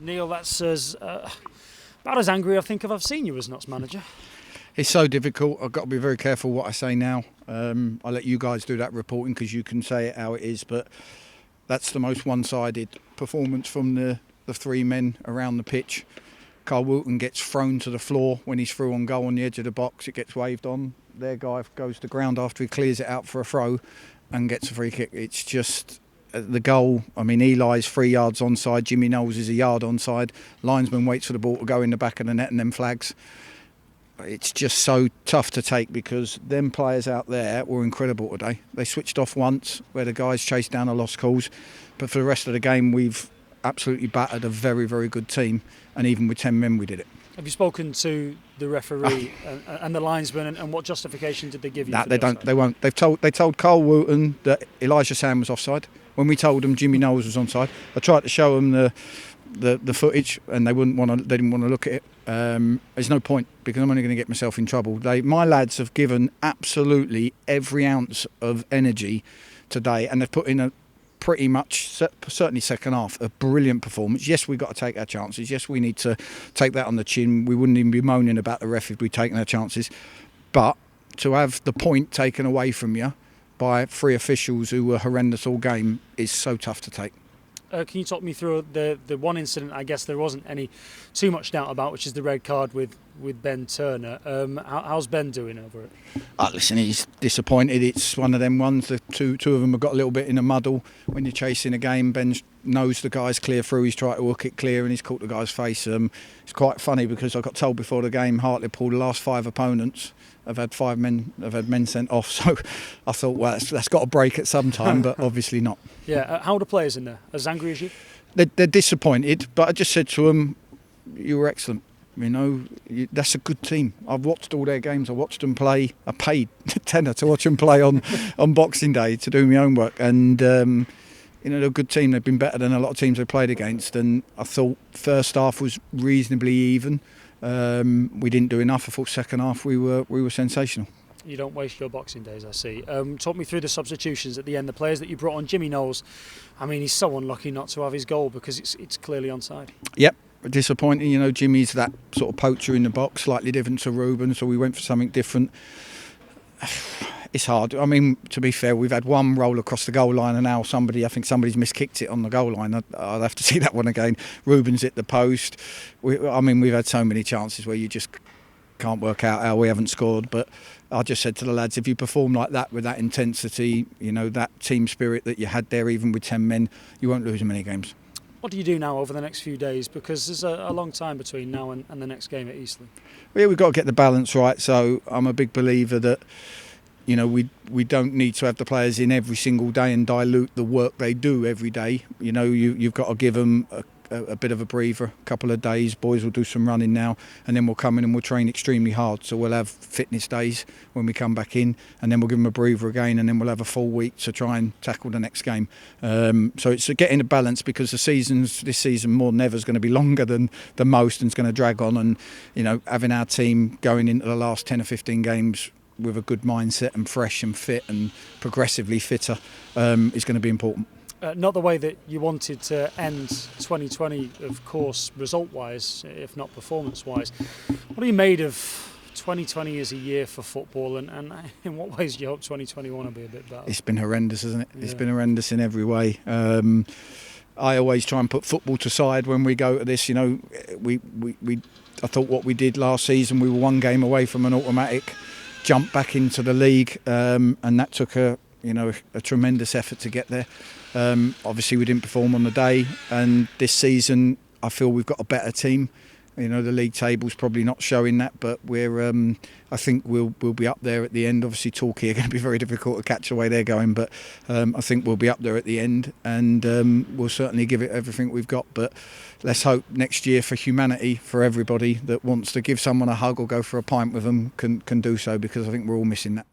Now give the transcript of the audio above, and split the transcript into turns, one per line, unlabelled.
Neal, that's about as angry I think I've seen you as Notts manager.
It's so difficult. I've got to be very careful what I say now. I'll let you guys do that reporting because you can say it how it is, but that's the most one-sided performance from the three men around the pitch. Carl Wilton gets thrown to the floor when he's through on goal on the edge of the box. It gets waved on. Their guy goes to ground after he clears it out for a throw and gets a free kick. It's just the goal. I mean, Eli's 3 yards onside. Jimmy Knowles is a yard onside. Linesman waits for the ball to go in the back of the net and then flags. It's just so tough to take because them players out there were incredible today. They switched off once where the guys chased down a lost cause, but for the rest of the game we've absolutely battered a very, very good team, and even with 10 men we did it.
Have you spoken to the referee and the linesman, and what justification did they give you?
That they don't. They won't. They told Carl Wilton that Elijah Sam was offside. When we told them Jimmy Knowles was onside, I tried to show them the footage, and they didn't want to look at it. There's no point because I'm only going to get myself in trouble. My lads have given absolutely every ounce of energy today, and they've put in a pretty much, certainly second half, a brilliant performance. Yes, we've got to take our chances. Yes, we need to take that on the chin. We wouldn't even be moaning about the ref if we'd taken our chances. But to have the point taken away from you by 3 officials who were horrendous all game is so tough to take.
Can you talk me through the one incident I guess there wasn't too much doubt about, which is the red card with Ben Turner? How's Ben doing over it?
Listen, he's disappointed. It's one of them ones. The two of them have got a little bit in a muddle. When you're chasing a game, Ben knows the guy's clear through. He's tried to hook it clear and he's caught the guy's face. It's quite funny because I got told before the game, Hartlepool, the last 5 opponents have had men sent off. So I thought, well, that's got to break at some time, but obviously not.
Yeah, how are the players in there? As angry as you?
They're disappointed, but I just said to them, you were excellent. You know, that's a good team. I've watched all their games. I watched them play. I paid a tenner to watch them play on Boxing Day to do my own work. And, they're a good team. They've been better than a lot of teams they've played against. And I thought first half was reasonably even. We didn't do enough. I thought second half we were sensational.
You don't waste your Boxing Days, I see. Talk me through the substitutions at the end. The players that you brought on. Jimmy Knowles, I mean, he's so unlucky not to have his goal because it's clearly onside.
Yep, disappointing. Jimmy's that sort of poacher in the box, slightly different to Ruben, so we went for something different. It's hard. I mean, to be fair, we've had one roll across the goal line and now I think somebody's miskicked it on the goal line. I'll have to see that one again. Ruben's hit the post. We've had so many chances where you just can't work out how we haven't scored, but I just said to the lads, if you perform like that with that intensity, that team spirit that you had there, even with 10 men, you won't lose many games. What
do you do now over the next few days? Because there's a long time between now and the next game at Eastleigh.
Yeah, we've got to get the balance right. So I'm a big believer that we don't need to have the players in every single day and dilute the work they do every day. You've got to give them a bit of a breather, a couple of days. Boys will do some running now, and then we'll come in and we'll train extremely hard. So we'll have fitness days when we come back in, and then we'll give them a breather again, and then we'll have a full week to try and tackle the next game. So it's getting a balance because this season more than ever is going to be longer than most, and it's going to drag on. And having our team going into the last 10 or 15 games with a good mindset and fresh and fit and progressively fitter is going to be important.
Not the way that you wanted to end 2020, of course, result-wise, if not performance-wise. What are you made of 2020 as a year for football, and in what ways do you hope 2021 will be a bit better? It's
been horrendous, isn't it? Yeah. It's been horrendous in every way. I always try and put football to side when we go to this. I thought what we did last season, we were one game away from an automatic jump back into the league, and that took a tremendous effort to get there. Obviously we didn't perform on the day, and this season I feel we've got a better team. The league table's probably not showing that, but I think we'll be up there at the end. Obviously Torquay are going to be very difficult to catch the way they're going, but I think we'll be up there at the end, and we'll certainly give it everything we've got. But let's hope next year for humanity, for everybody that wants to give someone a hug or go for a pint with them can do so, because I think we're all missing that.